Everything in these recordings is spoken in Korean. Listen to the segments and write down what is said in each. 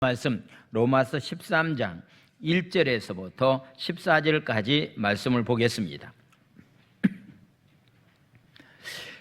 말씀 로마서 13장 1절에서부터 14절까지 말씀을 보겠습니다.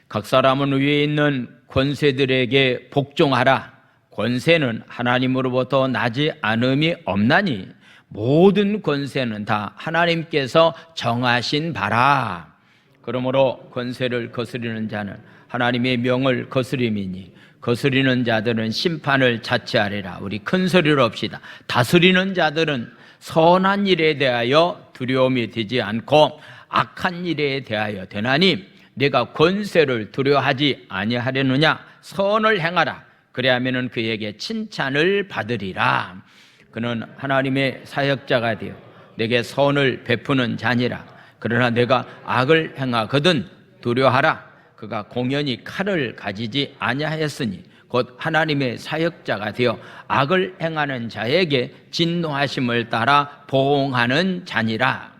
각 사람은 위에 있는 권세들에게 복종하라. 권세는 하나님으로부터 나지 않음이 없나니 모든 권세는 다 하나님께서 정하신 바라. 그러므로 권세를 거스리는 자는 하나님의 명을 거스림이니 거스리는 자들은 심판을 자취하리라. 우리 큰 소리로 합시다. 다스리는 자들은 선한 일에 대하여 두려움이 되지 않고 악한 일에 대하여 되나니 내가 권세를 두려워하지 아니하려느냐. 선을 행하라. 그래야면 그에게 칭찬을 받으리라. 그는 하나님의 사역자가 되어 내게 선을 베푸는 자니라. 그러나 내가 악을 행하거든 두려워하라. 그가 공연히 칼을 가지지 아니하였으니 곧 하나님의 사역자가 되어 악을 행하는 자에게 진노하심을 따라 보응하는 자니라.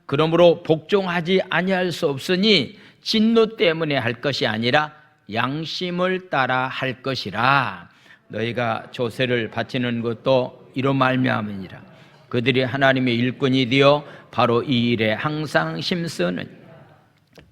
그러므로 복종하지 아니할 수 없으니 진노 때문에 할 것이 아니라 양심을 따라 할 것이라. 너희가 조세를 바치는 것도 이로 말미암으니라. 그들이 하나님의 일꾼이 되어 바로 이 일에 항상 힘쓰는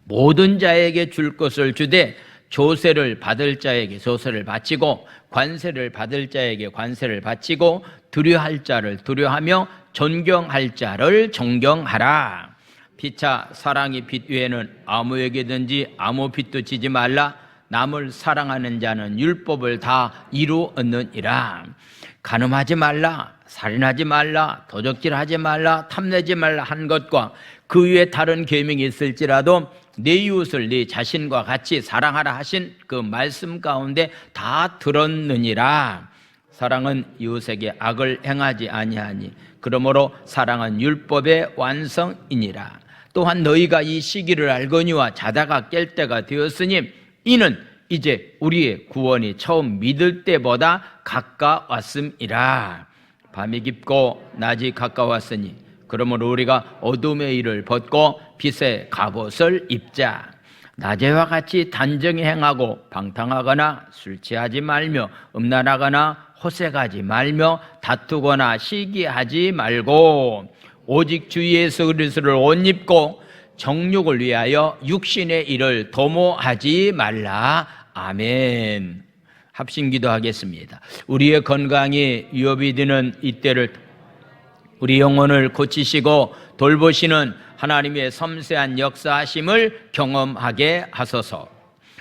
모든 자에게 줄 것을 주되 조세를 받을 자에게 조세를 바치고 관세를 받을 자에게 관세를 바치고 두려워할 자를 두려워하며 존경할 자를 존경하라. 피차 사랑의 빛 외에는 아무에게든지 아무 빛도 지지 말라. 남을 사랑하는 자는 율법을 다 이루었느니라. 간음하지 말라, 살인하지 말라, 도적질하지 말라, 탐내지 말라 한 것과 그 위에 다른 계명이 있을지라도 내 이웃을 네 자신과 같이 사랑하라 하신 그 말씀 가운데 다 들었느니라. 사랑은 이웃에게 악을 행하지 아니하니 그러므로 사랑은 율법의 완성이니라. 또한 너희가 이 시기를 알거니와 자다가 깰 때가 되었으니 이는 이제 우리의 구원이 처음 믿을 때보다 가까웠음이라. 밤이 깊고 낮이 가까웠으니 그러므로 우리가 어둠의 일을 벗고 빛의 갑옷을 입자. 낮에와 같이 단정히 행하고 방탕하거나 술 취하지 말며 음란하거나 호색하지 말며 다투거나 시기하지 말고 오직 주 예수 그리스도를 옷 입고 정욕을 위하여 육신의 일을 도모하지 말라. 아멘. 합심기도 하겠습니다. 우리의 건강이 위협이 되는 이때를 우리 영혼을 고치시고 돌보시는 하나님의 섬세한 역사하심을 경험하게 하소서.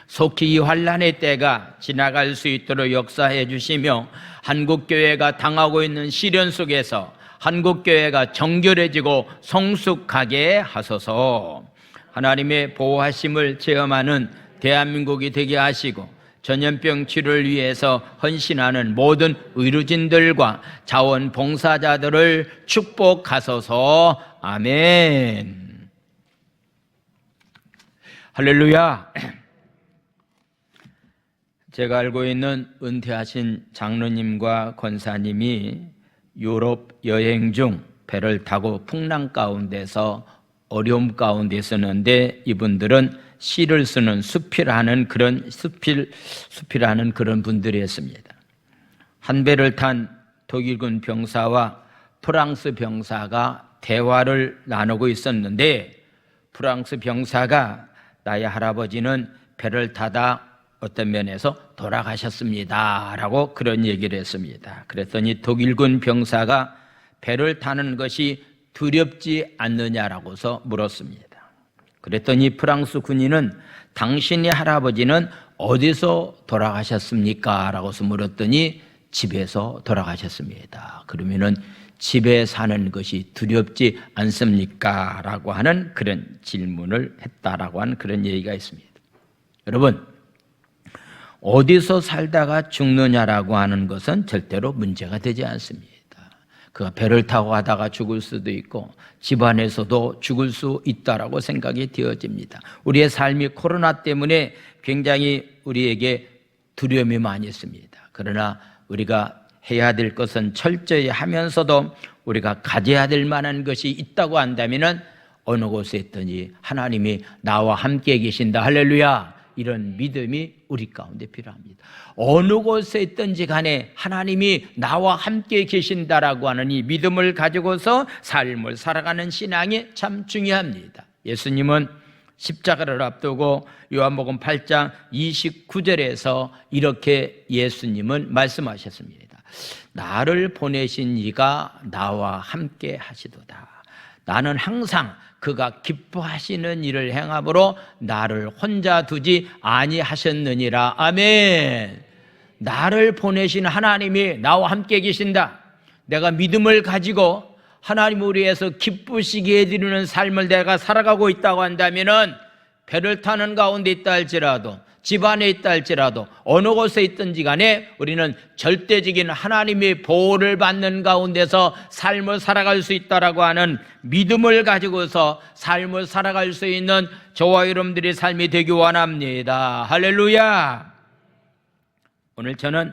속히 이 환난의 때가 지나갈 수 있도록 역사해 주시며 한국교회가 당하고 있는 시련 속에서 한국교회가 정결해지고 성숙하게 하소서. 하나님의 보호하심을 체험하는 대한민국이 되게 하시고 전염병 치료를 위해서 헌신하는 모든 의료진들과 자원봉사자들을 축복하소서. 아멘. 할렐루야. 제가 알고 있는 은퇴하신 장로님과 권사님이 유럽 여행 중 배를 타고 풍랑 가운데서 어려움 가운데 있었는데 이분들은 시를 쓰는 수필하는 그런 수필하는 그런 분들이었습니다. 한 배를 탄 독일군 병사와 프랑스 병사가 대화를 나누고 있었는데 프랑스 병사가 나의 할아버지는 배를 타다 어떤 면에서 돌아가셨습니다 라고 그런 얘기를 했습니다. 그랬더니 독일군 병사가 배를 타는 것이 두렵지 않느냐라고서 물었습니다. 그랬더니 프랑스 군인은 당신의 할아버지는 어디서 돌아가셨습니까? 라고서 물었더니 집에서 돌아가셨습니다. 그러면은 집에 사는 것이 두렵지 않습니까? 라고 하는 그런 질문을 했다라고 하는 그런 얘기가 있습니다. 여러분, 어디서 살다가 죽느냐라고 하는 것은 절대로 문제가 되지 않습니다. 그가 배를 타고 가다가 죽을 수도 있고 집안에서도 죽을 수 있다라고 생각이 되어집니다. 우리의 삶이 코로나 때문에 굉장히 우리에게 두려움이 많이 있습니다. 그러나 우리가 해야 될 것은 철저히 하면서도 우리가 가져야 될 만한 것이 있다고 한다면 어느 곳에 있든지 하나님이 나와 함께 계신다. 할렐루야. 이런 믿음이 우리 가운데 필요합니다. 어느 곳에 있든지 간에 하나님이 나와 함께 계신다라고 하는 이 믿음을 가지고서 삶을 살아가는 신앙이 참 중요합니다. 예수님은 십자가를 앞두고 요한복음 8장 29절에서 이렇게 예수님은 말씀하셨습니다. 나를 보내신 이가 나와 함께 하시도다. 나는 항상 그가 기뻐하시는 일을 행함으로 나를 혼자 두지 아니하셨느니라. 아멘. 나를 보내신 하나님이 나와 함께 계신다. 내가 믿음을 가지고 하나님을 위해서 기쁘시게 해드리는 삶을 내가 살아가고 있다고 한다면은 배를 타는 가운데 있다 할지라도 집안에 있다 할지라도 어느 곳에 있든지 간에 우리는 절대적인 하나님의 보호를 받는 가운데서 삶을 살아갈 수 있다라고 하는 믿음을 가지고서 삶을 살아갈 수 있는 저와 여러분들의 삶이 되기 원합니다. 할렐루야. 오늘 저는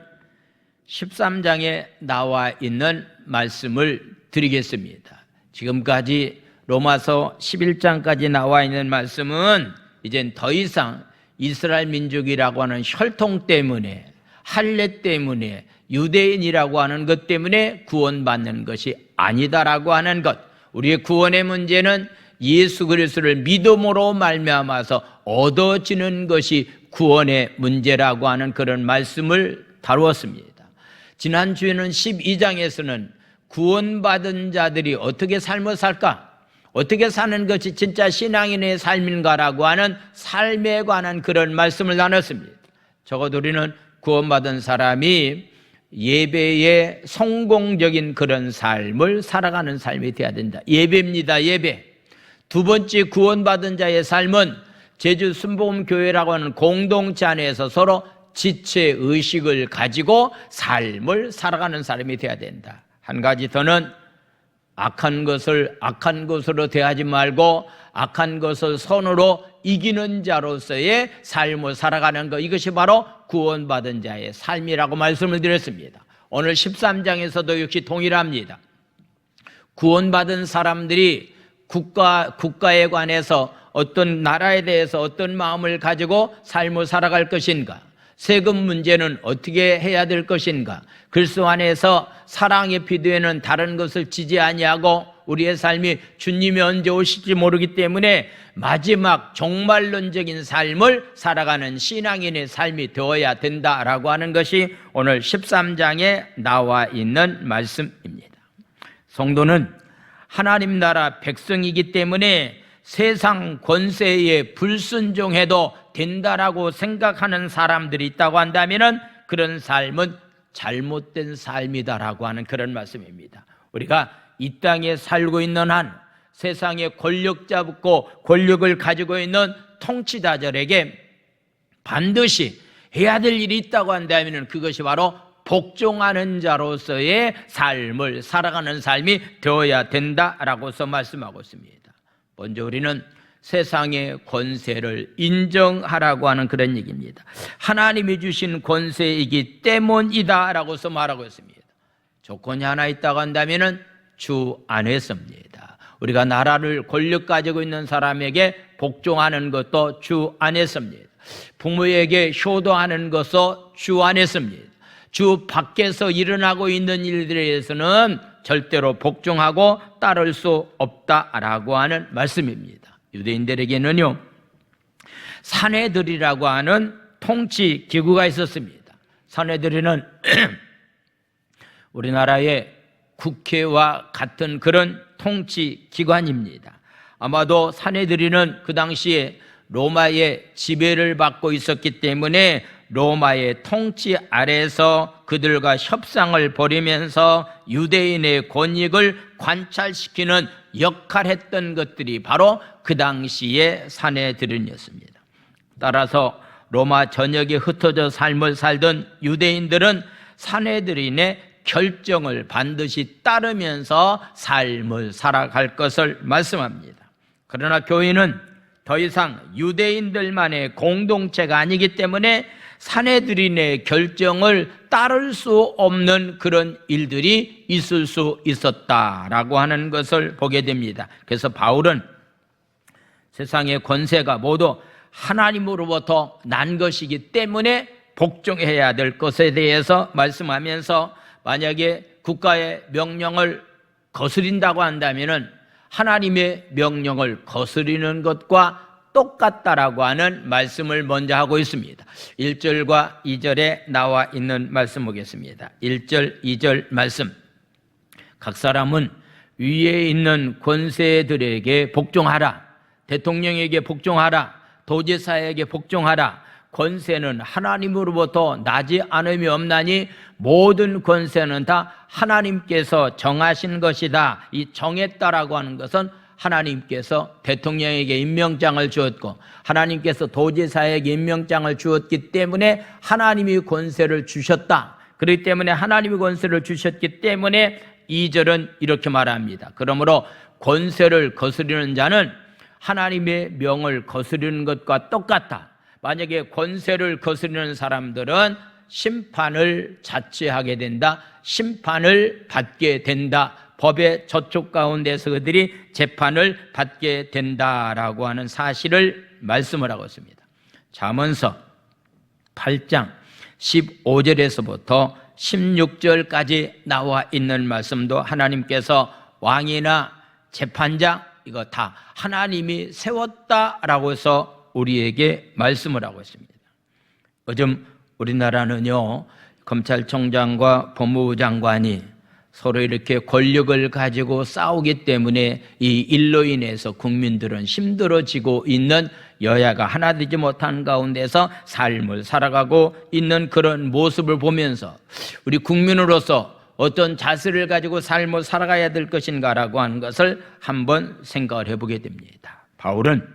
13장에 나와 있는 말씀을 드리겠습니다. 지금까지 로마서 11장까지 나와 있는 말씀은 이젠 더 이상 이스라엘 민족이라고 하는 혈통 때문에, 할례 때문에, 유대인이라고 하는 것 때문에 구원받는 것이 아니다라고 하는 것, 우리의 구원의 문제는 예수 그리스도를 믿음으로 말미암아서 얻어지는 것이 구원의 문제라고 하는 그런 말씀을 다루었습니다. 지난주에는 12장에서는 구원받은 자들이 어떻게 삶을 살까? 어떻게 사는 것이 진짜 신앙인의 삶인가라고 하는 삶에 관한 그런 말씀을 나눴습니다. 적어도 우리는 구원받은 사람이 예배의 성공적인 그런 삶을 살아가는 삶이 되어야 된다. 예배입니다. 예배. 두 번째, 구원받은 자의 삶은 제주 순복음교회라고 하는 공동체 안에서 서로 지체의식을 가지고 삶을 살아가는 사람이 되어야 된다. 한 가지 더는 악한 것을 악한 것으로 대하지 말고 악한 것을 선으로 이기는 자로서의 삶을 살아가는 것, 이것이 바로 구원받은 자의 삶이라고 말씀을 드렸습니다. 오늘 13장에서도 역시 동일합니다. 구원받은 사람들이 국가에 관해서 어떤 나라에 대해서 어떤 마음을 가지고 삶을 살아갈 것인가, 세금 문제는 어떻게 해야 될 것인가, 그리스도 안에서 사랑의 피도에는 다른 것을 지지 아니하고 우리의 삶이 주님이 언제 오실지 모르기 때문에 마지막 종말론적인 삶을 살아가는 신앙인의 삶이 되어야 된다라고 하는 것이 오늘 13장에 나와 있는 말씀입니다. 성도는 하나님 나라 백성이기 때문에 세상 권세에 불순종해도 된다라고 생각하는 사람들이 있다고 한다면 그런 삶은 잘못된 삶이다라고 하는 그런 말씀입니다. 우리가 이 땅에 살고 있는 한 세상에 권력 잡고 권력을 가지고 있는 통치자들에게 반드시 해야 될 일이 있다고 한다면 그것이 바로 복종하는 자로서의 삶을 살아가는 삶이 되어야 된다라고서 말씀하고 있습니다. 먼저 우리는 세상의 권세를 인정하라고 하는 그런 얘기입니다. 하나님이 주신 권세이기 때문이다라고서 말하고 있습니다. 조건이 하나 있다고 한다면 주 안에서입니다. 우리가 나라를 권력 가지고 있는 사람에게 복종하는 것도 주 안에서입니다. 부모에게 효도하는 것도 주 안에서입니다. 주 밖에서 일어나고 있는 일들에 대해서는 절대로 복종하고 따를 수 없다라고 하는 말씀입니다. 유대인들에게는요, 산헤드린이라고 하는 통치 기구가 있었습니다. 산헤드린은 우리나라의 국회와 같은 그런 통치 기관입니다. 아마도 산헤드린은 그 당시에 로마의 지배를 받고 있었기 때문에 로마의 통치 아래에서 그들과 협상을 벌이면서 유대인의 권익을 관찰시키는 역할을 했던 것들이 바로 그 당시의 산헤드린이었습니다. 따라서 로마 전역에 흩어져 삶을 살던 유대인들은 산헤드린의 결정을 반드시 따르면서 삶을 살아갈 것을 말씀합니다. 그러나 교회는 더 이상 유대인들만의 공동체가 아니기 때문에 산헤드린의 결정을 따를 수 없는 그런 일들이 있을 수 있었다라고 하는 것을 보게 됩니다. 그래서 바울은 세상의 권세가 모두 하나님으로부터 난 것이기 때문에 복종해야 될 것에 대해서 말씀하면서, 만약에 국가의 명령을 거스린다고 한다면은 하나님의 명령을 거스리는 것과 똑같다라고 하는 말씀을 먼저 하고 있습니다. 1절과 2절에 나와 있는 말씀 보겠습니다. 1절, 2절 말씀. 각 사람은 위에 있는 권세들에게 복종하라. 대통령에게 복종하라. 도지사에게 복종하라. 권세는 하나님으로부터 나지 않음이 없나니 모든 권세는 다 하나님께서 정하신 것이다. 이 정했다라고 하는 것은 하나님께서 대통령에게 임명장을 주었고 하나님께서 도지사에게 임명장을 주었기 때문에 하나님이 권세를 주셨다. 그렇기 때문에 하나님이 권세를 주셨기 때문에 2절은 이렇게 말합니다. 그러므로 권세를 거스르는 자는 하나님의 명을 거스르는 것과 똑같다. 만약에 권세를 거스르는 사람들은 심판을 자취하게 된다. 심판을 받게 된다. 법의 저촉 가운데서 그들이 재판을 받게 된다라고 하는 사실을 말씀을 하고 있습니다. 잠언서 8장 15절에서부터 16절까지 나와 있는 말씀도 하나님께서 왕이나 재판장 이거 다 하나님이 세웠다라고 해서 우리에게 말씀을 하고 있습니다. 요즘 우리나라는요, 검찰총장과 법무부 장관이 서로 이렇게 권력을 가지고 싸우기 때문에 이 일로 인해서 국민들은 힘들어지고 있는, 여야가 하나 되지 못한 가운데서 삶을 살아가고 있는 그런 모습을 보면서 우리 국민으로서 어떤 자세를 가지고 삶을 살아가야 될 것인가라고 하는 것을 한번 생각을 해보게 됩니다. 바울은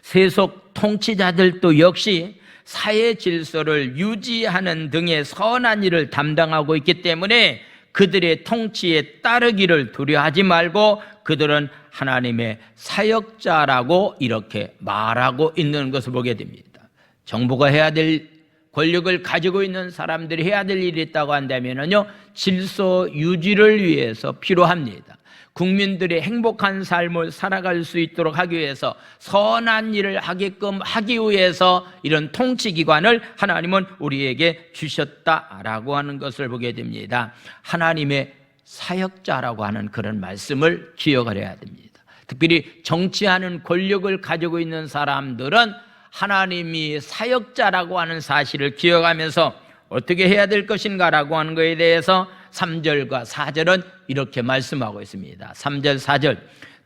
세속 통치자들도 역시 사회 질서를 유지하는 등의 선한 일을 담당하고 있기 때문에 그들의 통치에 따르기를 두려워하지 말고 그들은 하나님의 사역자라고 이렇게 말하고 있는 것을 보게 됩니다. 정부가 해야 될, 권력을 가지고 있는 사람들이 해야 될 일이 있다고 한다면요, 질서 유지를 위해서 필요합니다. 국민들이 행복한 삶을 살아갈 수 있도록 하기 위해서, 선한 일을 하게끔 하기 위해서 이런 통치기관을 하나님은 우리에게 주셨다라고 하는 것을 보게 됩니다. 하나님의 사역자라고 하는 그런 말씀을 기억을 해야 됩니다. 특별히 정치하는 권력을 가지고 있는 사람들은 하나님이 사역자라고 하는 사실을 기억하면서 어떻게 해야 될 것인가라고 하는 것에 대해서 3절과 4절은 이렇게 말씀하고 있습니다. 3절, 4절.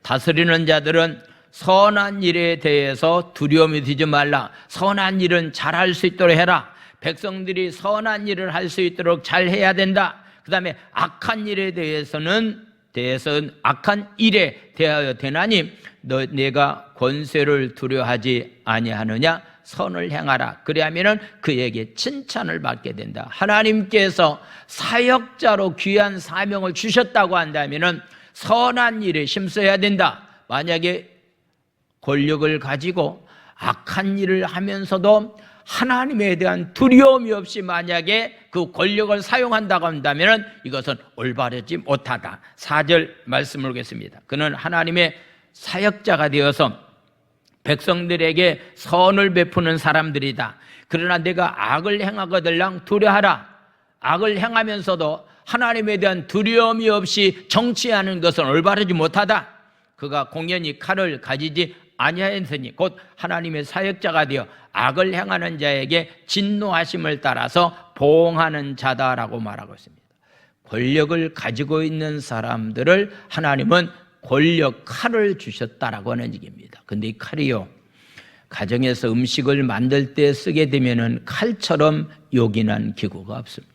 다스리는 자들은 선한 일에 대해서 두려움이 들지 말라. 선한 일은 잘할 수 있도록 해라. 백성들이 선한 일을 할 수 있도록 잘 해야 된다. 그 다음에 악한 일에 대해서는 악한 일에 대하여 되나니 내가 권세를 두려워하지 아니하느냐. 선을 행하라. 그리하면은 그에게 칭찬을 받게 된다. 하나님께서 사역자로 귀한 사명을 주셨다고 한다면은 선한 일에 힘써야 된다. 만약에 권력을 가지고 악한 일을 하면서도 하나님에 대한 두려움이 없이 만약에 그 권력을 사용한다고 한다면은 이것은 올바르지 못하다. 4절 말씀을 보겠습니다. 그는 하나님의 사역자가 되어서 백성들에게 선을 베푸는 사람들이다. 그러나 내가 악을 행하거들랑 두려워하라. 악을 행하면서도 하나님에 대한 두려움이 없이 정치하는 것은 올바르지 못하다. 그가 공연히 칼을 가지지 아니하였으니 곧 하나님의 사역자가 되어 악을 행하는 자에게 진노하심을 따라서 보응하는 자다라고 말하고 있습니다. 권력을 가지고 있는 사람들을 하나님은 권력 칼을 주셨다라고 하는 얘기입니다. 근데 이 칼이요, 가정에서 음식을 만들 때 쓰게 되면은 칼처럼 요긴한 기구가 없습니다.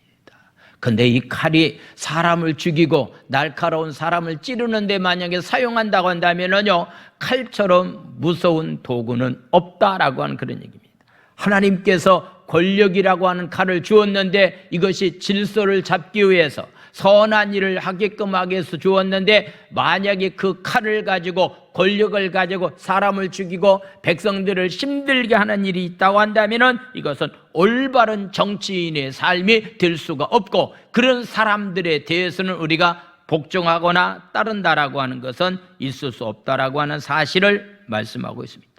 근데 이 칼이 사람을 죽이고 날카로운 사람을 찌르는데 만약에 사용한다고 한다면은요, 칼처럼 무서운 도구는 없다라고 하는 그런 얘기입니다. 하나님께서 권력이라고 하는 칼을 주었는데 이것이 질서를 잡기 위해서 선한 일을 하게끔 하기 위해서 주었는데 만약에 그 칼을 가지고 권력을 가지고 사람을 죽이고 백성들을 힘들게 하는 일이 있다고 한다면 이것은 올바른 정치인의 삶이 될 수가 없고 그런 사람들에 대해서는 우리가 복종하거나 따른다라고 하는 것은 있을 수 없다라고 하는 사실을 말씀하고 있습니다.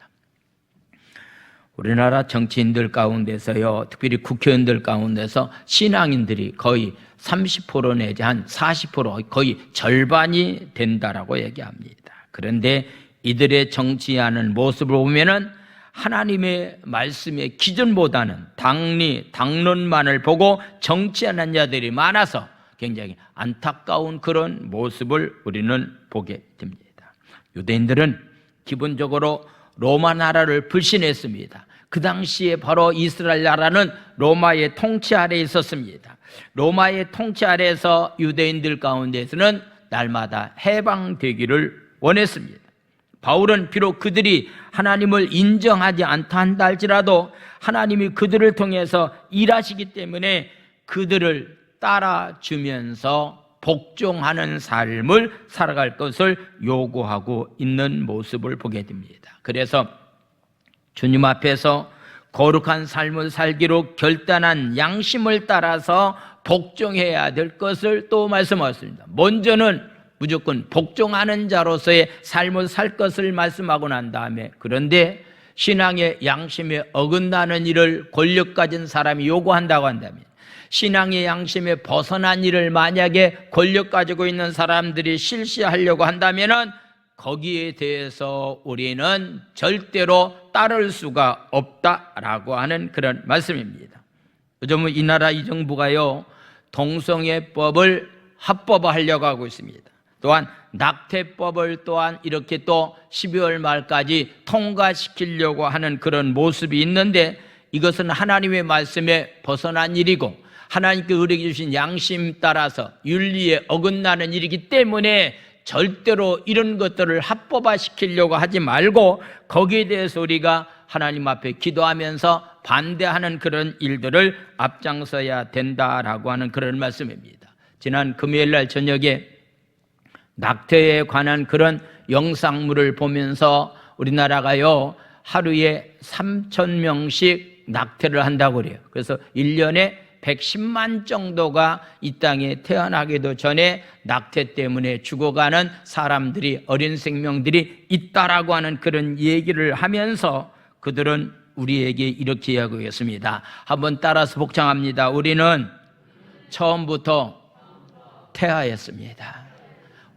우리나라 정치인들 가운데서요, 특별히 국회의원들 가운데서 신앙인들이 거의 30% 내지 한 40%, 거의 절반이 된다라고 얘기합니다. 그런데 이들의 정치하는 모습을 보면은 하나님의 말씀의 기준보다는 당론만을 보고 정치하는 자들이 많아서 굉장히 안타까운 그런 모습을 우리는 보게 됩니다. 유대인들은 기본적으로 로마 나라를 불신했습니다. 그 당시에 바로 이스라엘 나라는 로마의 통치 아래에 있었습니다. 로마의 통치 아래에서 유대인들 가운데서는 날마다 해방되기를 원했습니다. 바울은 비록 그들이 하나님을 인정하지 않다 한다 할지라도 하나님이 그들을 통해서 일하시기 때문에 그들을 따라주면서 복종하는 삶을 살아갈 것을 요구하고 있는 모습을 보게 됩니다. 그래서 주님 앞에서 거룩한 삶을 살기로 결단한 양심을 따라서 복종해야 될 것을 또 말씀하셨습니다. 먼저는 무조건 복종하는 자로서의 삶을 살 것을 말씀하고 난 다음에, 그런데 신앙의 양심에 어긋나는 일을 권력 가진 사람이 요구한다고 한다면, 신앙의 양심에 벗어난 일을 만약에 권력 가지고 있는 사람들이 실시하려고 한다면은 거기에 대해서 우리는 절대로 따를 수가 없다라고 하는 그런 말씀입니다. 요즘은 이 나라 이 정부가요, 동성애법을 합법화하려고 하고 있습니다. 또한 낙태법을 또한 이렇게 또 12월 말까지 통과시키려고 하는 그런 모습이 있는데, 이것은 하나님의 말씀에 벗어난 일이고 하나님께 우리에게 주신 양심 따라서 윤리에 어긋나는 일이기 때문에 절대로 이런 것들을 합법화시키려고 하지 말고 거기에 대해서 우리가 하나님 앞에 기도하면서 반대하는 그런 일들을 앞장서야 된다라고 하는 그런 말씀입니다. 지난 금요일 날 저녁에 낙태에 관한 그런 영상물을 보면서 우리나라가요, 하루에 3,000명씩 낙태를 한다고 그래요. 그래서 1년에 110만 정도가 이 땅에 태어나기도 전에 낙태 때문에 죽어가는 사람들이, 어린 생명들이 있다라고 하는 그런 얘기를 하면서 그들은 우리에게 이렇게 이야기했습니다. 한번 따라서 복창합니다. 우리는 처음부터 태아였습니다.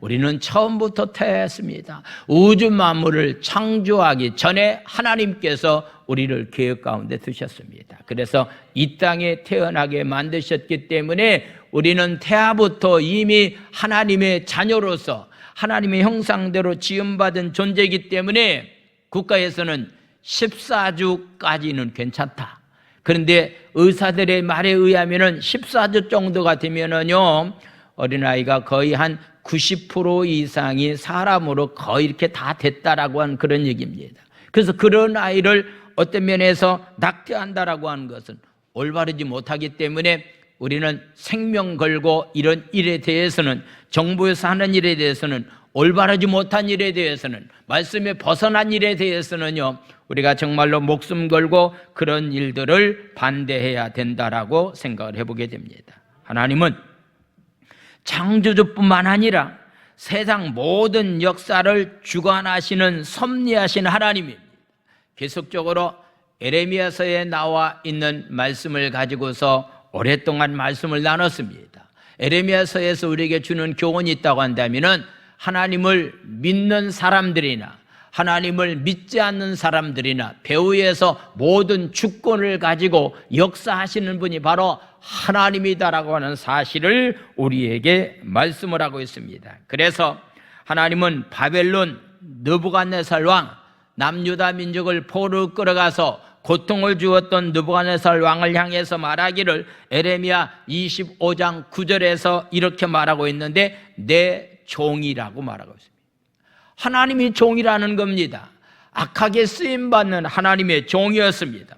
우리는 처음부터 태어났습니다. 우주 만물을 창조하기 전에 하나님께서 우리를 계획 가운데 두셨습니다. 그래서 이 땅에 태어나게 만드셨기 때문에 우리는 태아부터 이미 하나님의 자녀로서 하나님의 형상대로 지음받은 존재이기 때문에 국가에서는 14주까지는 괜찮다. 그런데 의사들의 말에 의하면은 14주 정도가 되면은요, 어린아이가 거의 한 90% 이상이 사람으로 거의 이렇게 다 됐다라고 하는 그런 얘기입니다. 그래서 그런 아이를 어떤 면에서 낙태한다라고 하는 것은 올바르지 못하기 때문에 우리는 생명 걸고 이런 일에 대해서는, 정부에서 하는 일에 대해서는, 올바르지 못한 일에 대해서는, 말씀에 벗어난 일에 대해서는요, 우리가 정말로 목숨 걸고 그런 일들을 반대해야 된다라고 생각을 해보게 됩니다. 하나님은 창조주뿐만 아니라 세상 모든 역사를 주관하시는 섭리하신 하나님입니다. 계속적으로 에레미야서에 나와 있는 말씀을 가지고서 오랫동안 말씀을 나눴습니다. 에레미야서에서 우리에게 주는 교훈이 있다고 한다면은 하나님을 믿는 사람들이나 하나님을 믿지 않는 사람들이나 배후에서 모든 주권을 가지고 역사하시는 분이 바로 하나님이다라고 하는 사실을 우리에게 말씀을 하고 있습니다. 그래서 하나님은 바벨론 느부갓네살 왕, 남유다 민족을 포로 끌어가서 고통을 주었던 느부갓네살 왕을 향해서 말하기를 에레미야 25장 9절에서 이렇게 말하고 있는데, 내 종이라고 말하고 있습니다. 하나님이 종이라는 겁니다. 악하게 쓰임받는 하나님의 종이었습니다.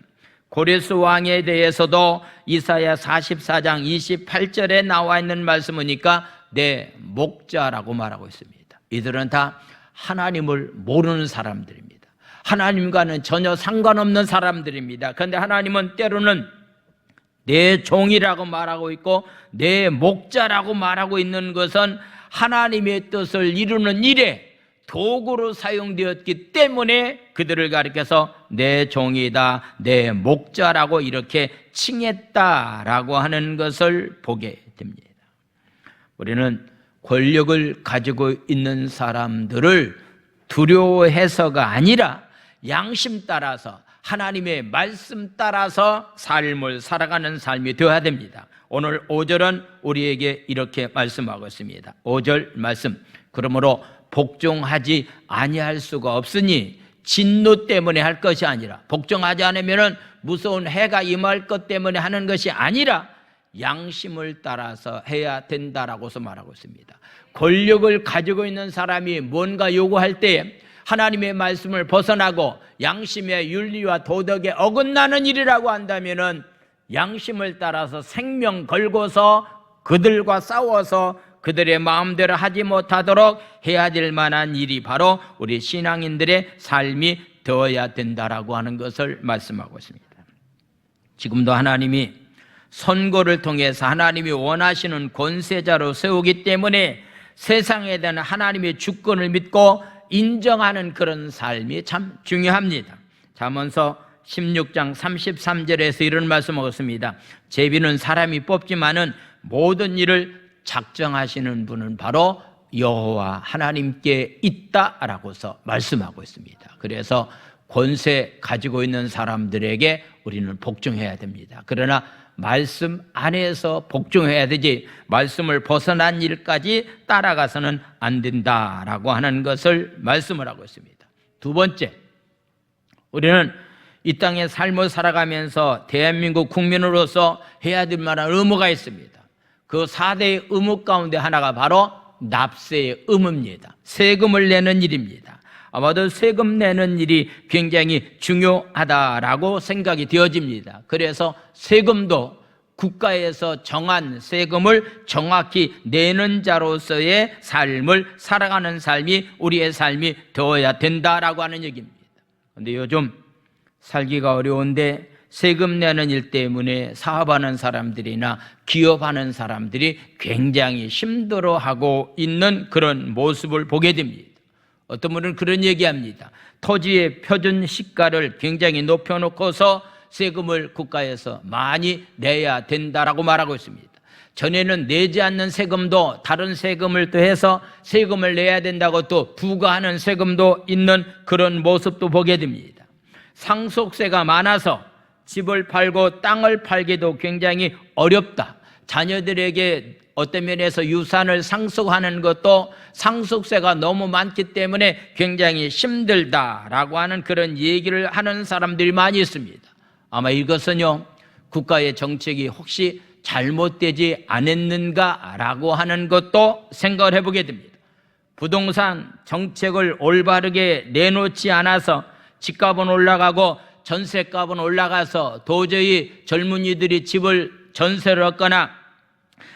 고레스 왕에 대해서도 이사야 44장 28절에 나와 있는 말씀이니까 내 목자라고 말하고 있습니다. 이들은 다 하나님을 모르는 사람들입니다. 하나님과는 전혀 상관없는 사람들입니다. 그런데 하나님은 때로는 내 종이라고 말하고 있고 내 목자라고 말하고 있는 것은 하나님의 뜻을 이루는 일에 도구로 사용되었기 때문에 그들을 가리켜서 내 종이다, 내 목자라고 이렇게 칭했다라고 하는 것을 보게 됩니다. 우리는 권력을 가지고 있는 사람들을 두려워해서가 아니라 양심 따라서, 하나님의 말씀 따라서 삶을 살아가는 삶이 되어야 됩니다. 오늘 5절은 우리에게 이렇게 말씀하고 있습니다. 5절 말씀, 그러므로 복종하지 아니할 수가 없으니 진노 때문에 할 것이 아니라, 복종하지 않으면 무서운 해가 임할 것 때문에 하는 것이 아니라 양심을 따라서 해야 된다라고서 말하고 있습니다. 권력을 가지고 있는 사람이 뭔가 요구할 때 하나님의 말씀을 벗어나고 양심의 윤리와 도덕에 어긋나는 일이라고 한다면 양심을 따라서 생명 걸고서 그들과 싸워서 그들의 마음대로 하지 못하도록 해야 될 만한 일이 바로 우리 신앙인들의 삶이 되어야 된다라고 하는 것을 말씀하고 있습니다. 지금도 하나님이 선고를 통해서 하나님이 원하시는 권세자로 세우기 때문에 세상에 대한 하나님의 주권을 믿고 인정하는 그런 삶이 참 중요합니다. 잠언서 16장 33절에서 이런 말씀을 했습니다. 제비는 사람이 뽑지만은 모든 일을 작정하시는 분은 바로 여호와 하나님께 있다라고서 말씀하고 있습니다. 그래서 권세 가지고 있는 사람들에게 우리는 복종해야 됩니다. 그러나 말씀 안에서 복종해야 되지 말씀을 벗어난 일까지 따라가서는 안 된다라고 하는 것을 말씀을 하고 있습니다. 두 번째, 우리는 이 땅의 삶을 살아가면서 대한민국 국민으로서 해야 될 만한 의무가 있습니다. 그 4대의 의무 가운데 하나가 바로 납세의 의무입니다. 세금을 내는 일입니다. 아마도 세금 내는 일이 굉장히 중요하다라고 생각이 되어집니다. 그래서 세금도 국가에서 정한 세금을 정확히 내는 자로서의 삶을 살아가는 삶이 우리의 삶이 되어야 된다라고 하는 얘기입니다. 그런데 요즘 살기가 어려운데 세금 내는 일 때문에 사업하는 사람들이나 기업하는 사람들이 굉장히 힘들어하고 있는 그런 모습을 보게 됩니다. 어떤 분은 그런 얘기합니다. 토지의 표준 시가를 굉장히 높여놓고서 세금을 국가에서 많이 내야 된다라고 말하고 있습니다. 전에는 내지 않는 세금도 다른 세금을 더해서 세금을 내야 된다고 또 부과하는 세금도 있는 그런 모습도 보게 됩니다. 상속세가 많아서 집을 팔고 땅을 팔기도 굉장히 어렵다. 자녀들에게 어떤 면에서 유산을 상속하는 것도 상속세가 너무 많기 때문에 굉장히 힘들다라고 하는 그런 얘기를 하는 사람들이 많이 있습니다. 아마 이것은요, 국가의 정책이 혹시 잘못되지 않았는가라고 하는 것도 생각을 해보게 됩니다. 부동산 정책을 올바르게 내놓지 않아서 집값은 올라가고 전세값은 올라가서 도저히 젊은이들이 집을 전세를 얻거나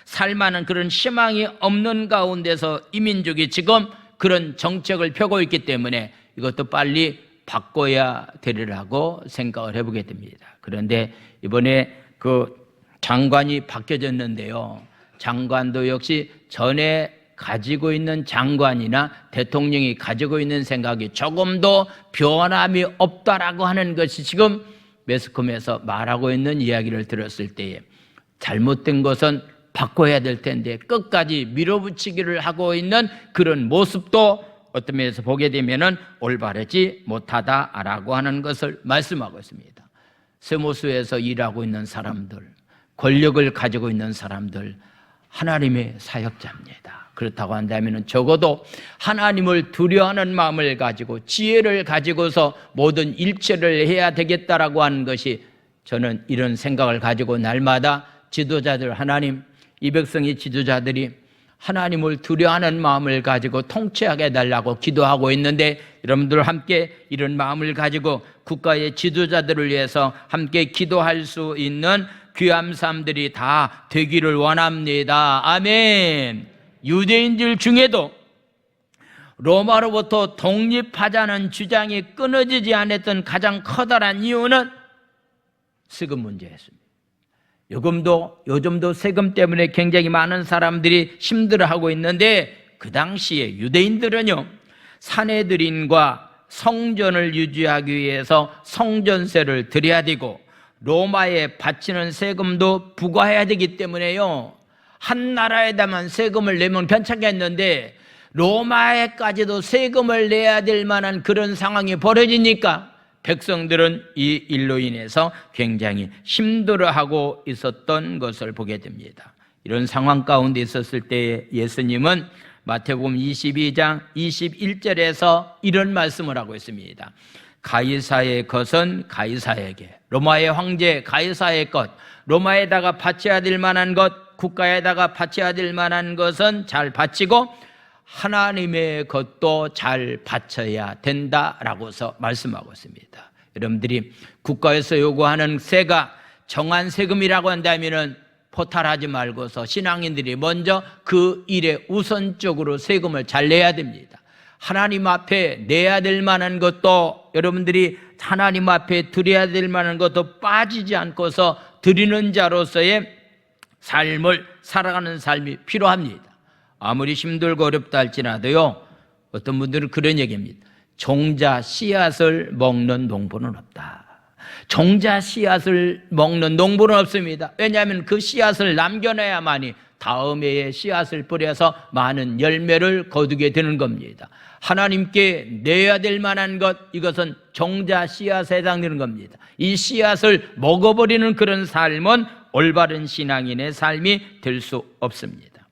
살만한 그런 희망이 없는 가운데서 이 민족이 지금 그런 정책을 펴고 있기 때문에 이것도 빨리 바꿔야 되리라고 생각을 해보게 됩니다. 그런데 이번에 그 장관이 바뀌어졌는데요, 장관도 역시 전에 가지고 있는 장관이나 대통령이 가지고 있는 생각이 조금도 변함이 없다라고 하는 것이 지금 매스컴에서 말하고 있는 이야기를 들었을 때에 잘못된 것은 바꿔야 될 텐데 끝까지 밀어붙이기를 하고 있는 그런 모습도 어떤 면에서 보게 되면은 올바르지 못하다라고 하는 것을 말씀하고 있습니다. 세무서에서 일하고 있는 사람들, 권력을 가지고 있는 사람들, 하나님의 사역자입니다. 그렇다고 한다면 적어도 하나님을 두려워하는 마음을 가지고 지혜를 가지고서 모든 일처를 해야 되겠다라고 하는 것이, 저는 이런 생각을 가지고 날마다 지도자들, 하나님, 이 백성의 지도자들이 하나님을 두려워하는 마음을 가지고 통치하게 해달라고 기도하고 있는데, 여러분들 함께 이런 마음을 가지고 국가의 지도자들을 위해서 함께 기도할 수 있는 귀한 삶들이 다 되기를 원합니다. 아멘. 유대인들 중에도 로마로부터 독립하자는 주장이 끊어지지 않았던 가장 커다란 이유는 세금 문제였습니다. 요즘도 세금 때문에 굉장히 많은 사람들이 힘들어하고 있는데, 그 당시에 유대인들은요, 사내들인과 성전을 유지하기 위해서 성전세를 드려야 되고 로마에 바치는 세금도 부과해야 되기 때문에요, 한 나라에다만 세금을 내면 괜찮겠는데 로마에까지도 세금을 내야 될 만한 그런 상황이 벌어지니까 백성들은 이 일로 인해서 굉장히 힘들어하고 있었던 것을 보게 됩니다. 이런 상황 가운데 있었을 때 예수님은 마태복음 22장 21절에서 이런 말씀을 하고 있습니다. 가이사의 것은 가이사에게, 로마의 황제 가이사의 것, 로마에다가 바쳐야 될 만한 것, 국가에다가 바쳐야 될 만한 것은 잘 바치고 하나님의 것도 잘 바쳐야 된다라고서 말씀하고 있습니다. 여러분들이 국가에서 요구하는 세가 정한 세금이라고 한다면은 포탈하지 말고서 신앙인들이 먼저 그 일에 우선적으로 세금을 잘 내야 됩니다. 하나님 앞에 내야 될 만한 것도, 여러분들이 하나님 앞에 드려야 될 만한 것도 빠지지 않고서 드리는 자로서의 삶을 살아가는 삶이 필요합니다. 아무리 힘들고 어렵다 할지라도요, 어떤 분들은 그런 얘기입니다. 종자 씨앗을 먹는 농부는 없다. 종자 씨앗을 먹는 농부는 없습니다. 왜냐하면 그 씨앗을 남겨놔야만이 다음 해에 씨앗을 뿌려서 많은 열매를 거두게 되는 겁니다. 하나님께 내야 될 만한 것, 이것은 종자 씨앗에 해당되는 겁니다. 이 씨앗을 먹어버리는 그런 삶은 올바른 신앙인의 삶이 될 수 없습니다.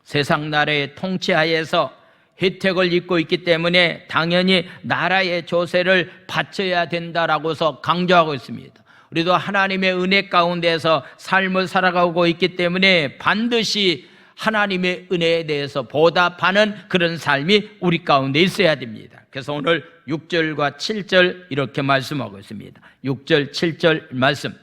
세상 나라의 통치하에서 혜택을 입고 있기 때문에 당연히 나라의 조세를 바쳐야 된다라고서 강조하고 있습니다. 우리도 하나님의 은혜 가운데서 삶을 살아가고 있기 때문에 반드시 하나님의 은혜에 대해서 보답하는 그런 삶이 우리 가운데 있어야 됩니다. 그래서 오늘 6절과 7절 이렇게 말씀하고 있습니다. 6절 7절 말씀.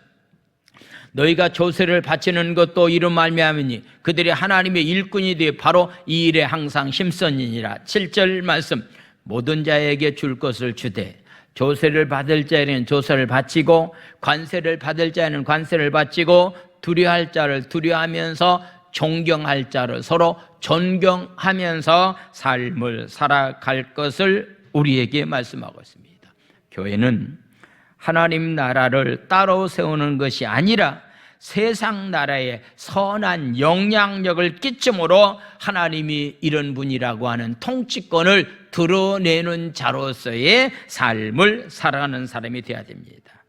너희가 조세를 바치는 것도 이로 말미암으니 그들이 하나님의 일꾼이 되어 바로 이 일에 항상 힘쓰니라. 7절 말씀. 모든 자에게 줄 것을 주되 조세를 받을 자에는 조세를 바치고 관세를 받을 자에는 관세를 바치고 두려워할 자를 두려워하면서 존경할 자를 서로 존경하면서 삶을 살아갈 것을 우리에게 말씀하고 있습니다. 교회는 하나님 나라를 따로 세우는 것이 아니라 세상 나라에 선한 영향력을 끼침으로 하나님이 이런 분이라고 하는 통치권을 드러내는 자로서의 삶을 살아가는 사람이 되어야 됩니다.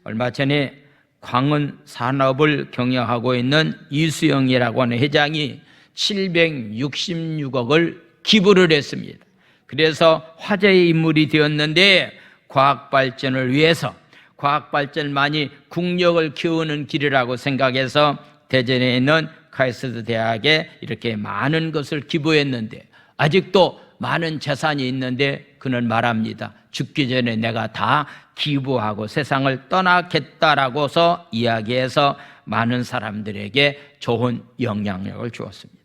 얼마 전에 광원 산업을 경영하고 있는 이수영이라고 하는 회장이 766억을 기부를 했습니다. 그래서 화제의 인물이 되었는데 과학 발전을 위해서, 과학 발전만이 국력을 키우는 길이라고 생각해서 대전에 있는 카이스트 대학에 이렇게 많은 것을 기부했는데 아직도 많은 재산이 있는데 그는 말합니다. 죽기 전에 내가 다 기부하고 세상을 떠나겠다라고서 이야기해서 많은 사람들에게 좋은 영향력을 주었습니다.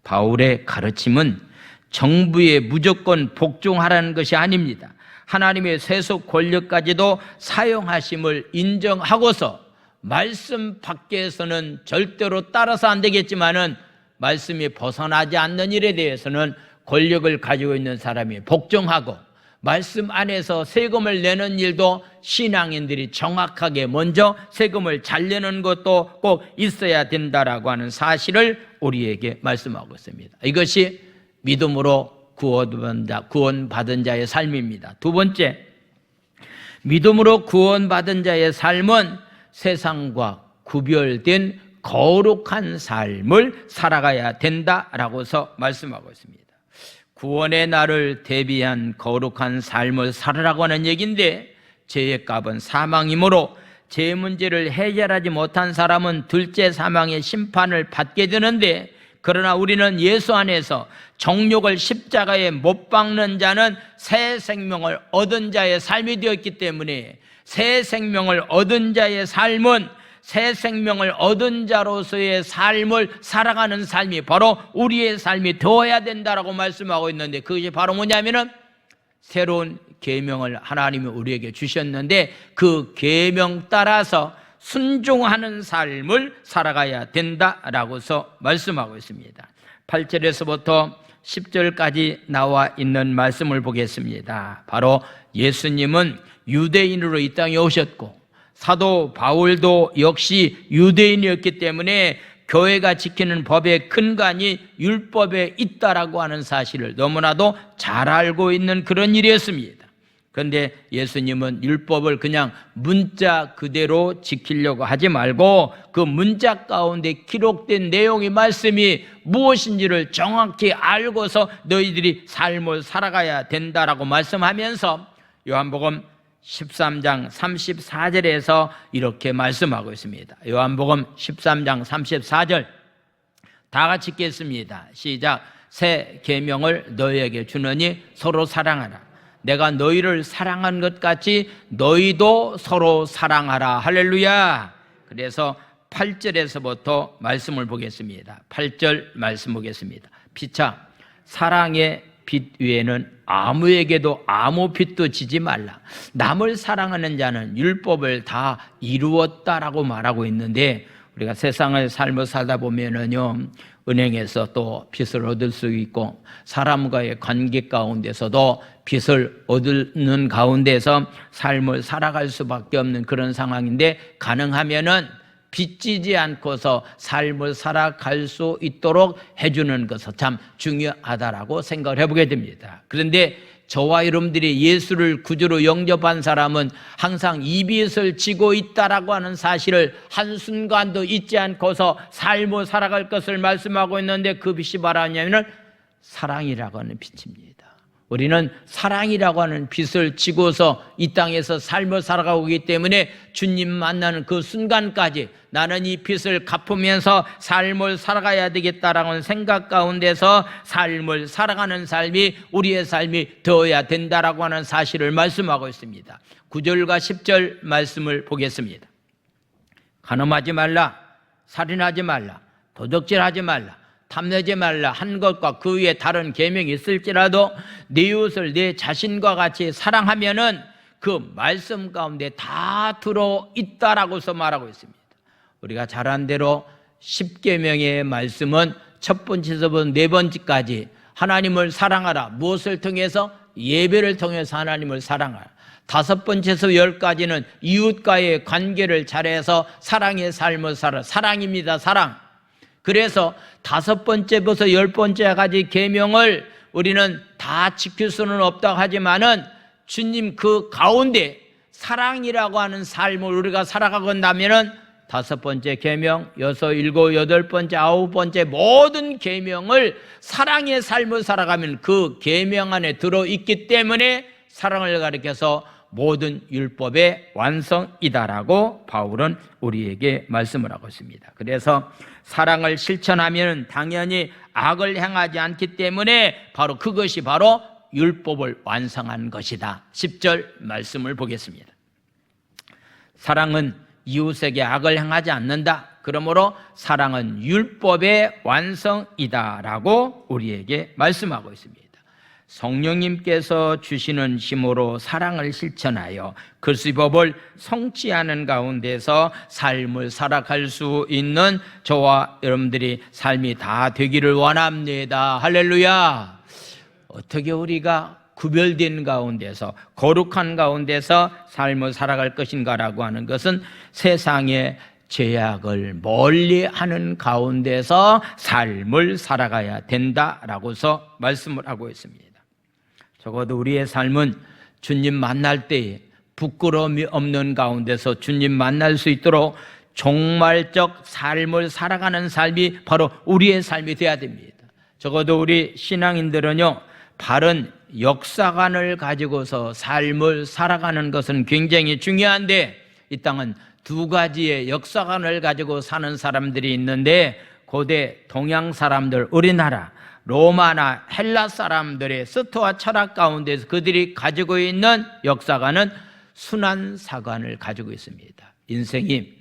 바울의 가르침은 정부에 무조건 복종하라는 것이 아닙니다. 하나님의 세속 권력까지도 사용하심을 인정하고서 말씀 밖에서는 절대로 따라서 안 되겠지만은 말씀이 벗어나지 않는 일에 대해서는 권력을 가지고 있는 사람이 복종하고 말씀 안에서 세금을 내는 일도 신앙인들이 정확하게 먼저 세금을 잘 내는 것도 꼭 있어야 된다라고 하는 사실을 우리에게 말씀하고 있습니다. 이것이 믿음으로 구원받은 자의 삶입니다. 두 번째, 믿음으로 구원받은 자의 삶은 세상과 구별된 거룩한 삶을 살아가야 된다라고서 말씀하고 있습니다. 구원의 날을 대비한 거룩한 삶을 살아라고 하는 얘기인데 죄의 값은 사망이므로 죄 문제를 해결하지 못한 사람은 둘째 사망의 심판을 받게 되는데 그러나 우리는 예수 안에서 정욕을 십자가에 못 박는 자는 새 생명을 얻은 자의 삶이 되었기 때문에 새 생명을 얻은 자의 삶은 새 생명을 얻은 자로서의 삶을 살아가는 삶이 바로 우리의 삶이 되어야 된다라고 말씀하고 있는데 그것이 바로 뭐냐면은 새로운 계명을 하나님이 우리에게 주셨는데 그 계명 따라서 순종하는 삶을 살아가야 된다라고서 말씀하고 있습니다. 8절에서부터 10절까지 나와 있는 말씀을 보겠습니다. 바로 예수님은 유대인으로 이 땅에 오셨고 사도 바울도 역시 유대인이었기 때문에 교회가 지키는 법의 근간이 율법에 있다라고 하는 사실을 너무나도 잘 알고 있는 그런 일이었습니다. 그런데 예수님은 율법을 그냥 문자 그대로 지키려고 하지 말고 그 문자 가운데 기록된 내용의 말씀이 무엇인지를 정확히 알고서 너희들이 삶을 살아가야 된다라고 말씀하면서 요한복음 13장 34절에서 이렇게 말씀하고 있습니다. 요한복음 13장 34절 다 같이 읽겠습니다. 시작. 새 계명을 너희에게 주노니 서로 사랑하라. 내가 너희를 사랑한 것 같이 너희도 서로 사랑하라. 할렐루야. 그래서 8절에서부터 말씀을 보겠습니다. 8절 말씀 보겠습니다. 피차 사랑의 빛 위에는 아무에게도 아무 빛도 지지 말라. 남을 사랑하는 자는 율법을 다 이루었다라고 말하고 있는데 우리가 세상의 삶을 살다 보면은요 은행에서 또 빚을 얻을 수 있고 사람과의 관계 가운데서도 빚을 얻는 가운데서 삶을 살아갈 수밖에 없는 그런 상황인데 가능하면은 빚지지 않고서 삶을 살아갈 수 있도록 해주는 것은 참 중요하다라고 생각을 해보게 됩니다. 그런데 저와 여러분들이 예수를 구주로 영접한 사람은 항상 이 빚을 지고 있다라고 하는 사실을 한순간도 잊지 않고서 삶을 살아갈 것을 말씀하고 있는데 그 빚이 뭐냐면 사랑이라고 하는 빚입니다. 우리는 사랑이라고 하는 빚을 지고서 이 땅에서 삶을 살아가고 있기 때문에 주님 만나는 그 순간까지 나는 이 빚을 갚으면서 삶을 살아가야 되겠다라는 생각 가운데서 삶을 살아가는 삶이 우리의 삶이 되어야 된다라고 하는 사실을 말씀하고 있습니다. 9절과 10절 말씀을 보겠습니다. 간음하지 말라, 살인하지 말라, 도적질하지 말라, 탐내지 말라 한 것과 그 위에 다른 계명이 있을지라도 네 이웃을 내 자신과 같이 사랑하면은 그 말씀 가운데 다 들어있다라고서 말하고 있습니다. 우리가 잘 안 대로 10계명의 말씀은 첫 번째서부터 네 번째까지 하나님을 사랑하라. 무엇을 통해서? 예배를 통해서 하나님을 사랑하라. 다섯 번째에서 10까지는 이웃과의 관계를 잘해서 사랑의 삶을 살아. 사랑입니다. 사랑. 그래서 다섯 번째부터 10번째까지 계명을 우리는 다 지킬 수는 없다고 하지만은 주님 그 가운데 사랑이라고 하는 삶을 우리가 살아가고 나면은 다섯 번째 계명, 여섯, 일곱, 여덟 번째, 아홉 번째 모든 계명을 사랑의 삶을 살아가면 그 계명 안에 들어있기 때문에 사랑을 가리켜서 모든 율법의 완성이다라고 바울은 우리에게 말씀을 하고 있습니다. 그래서 사랑을 실천하면 당연히 악을 행하지 않기 때문에 바로 그것이 바로 율법을 완성한 것이다. 10절 말씀을 보겠습니다. 사랑은 이웃에게 악을 행하지 않는다. 그러므로 사랑은 율법의 완성이다라고 우리에게 말씀하고 있습니다. 성령님께서 주시는 힘으로 사랑을 실천하여 그리스도법을 성취하는 가운데서 삶을 살아갈 수 있는 저와 여러분들이 삶이 다 되기를 원합니다. 할렐루야. 어떻게 우리가 구별된 가운데서 거룩한 가운데서 삶을 살아갈 것인가라고 하는 것은 세상의 죄악을 멀리하는 가운데서 삶을 살아가야 된다라고서 말씀을 하고 있습니다. 적어도 우리의 삶은 주님 만날 때에 부끄러움이 없는 가운데서 주님 만날 수 있도록 종말적 삶을 살아가는 삶이 바로 우리의 삶이 되어야 됩니다. 적어도 우리 신앙인들은요, 바른 역사관을 가지고서 삶을 살아가는 것은 굉장히 중요한데 이 땅은 두 가지의 역사관을 가지고 사는 사람들이 있는데 고대 동양 사람들, 우리나라 로마나 헬라 사람들의 스토아 철학 가운데서 그들이 가지고 있는 역사관은 순환사관을 가지고 있습니다. 인생이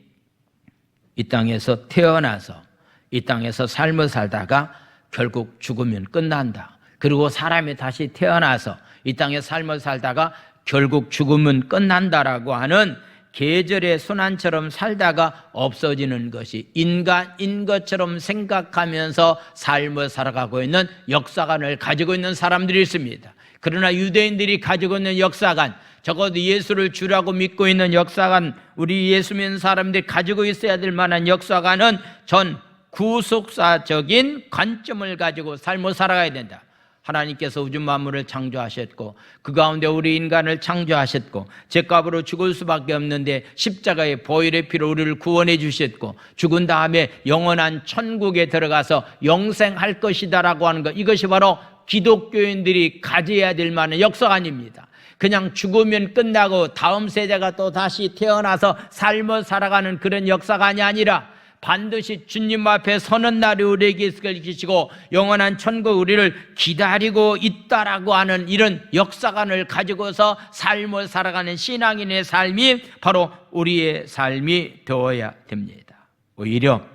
이 땅에서 태어나서 이 땅에서 삶을 살다가 결국 죽으면 끝난다. 그리고 사람이 다시 태어나서 이 땅에 삶을 살다가 결국 죽으면 끝난다라고 하는 계절의 순환처럼 살다가 없어지는 것이 인간인 것처럼 생각하면서 삶을 살아가고 있는 역사관을 가지고 있는 사람들이 있습니다. 그러나 유대인들이 가지고 있는 역사관, 적어도 예수를 주라고 믿고 있는 역사관, 우리 예수 믿는 사람들이 가지고 있어야 될 만한 역사관은 전 구속사적인 관점을 가지고 삶을 살아가야 된다. 하나님께서 우주 만물을 창조하셨고 그 가운데 우리 인간을 창조하셨고 죄값으로 죽을 수밖에 없는데 십자가의 보혈의 피로 우리를 구원해 주셨고 죽은 다음에 영원한 천국에 들어가서 영생할 것이다라고 하는 것, 이것이 바로 기독교인들이 가져야 될 만한 역사관입니다. 그냥 죽으면 끝나고 다음 세대가 또 다시 태어나서 삶을 살아가는 그런 역사관이 아니라 반드시 주님 앞에 서는 날이 우리에게 있을 것이고 영원한 천국 우리를 기다리고 있다라고 하는 이런 역사관을 가지고서 삶을 살아가는 신앙인의 삶이 바로 우리의 삶이 되어야 됩니다. 오히려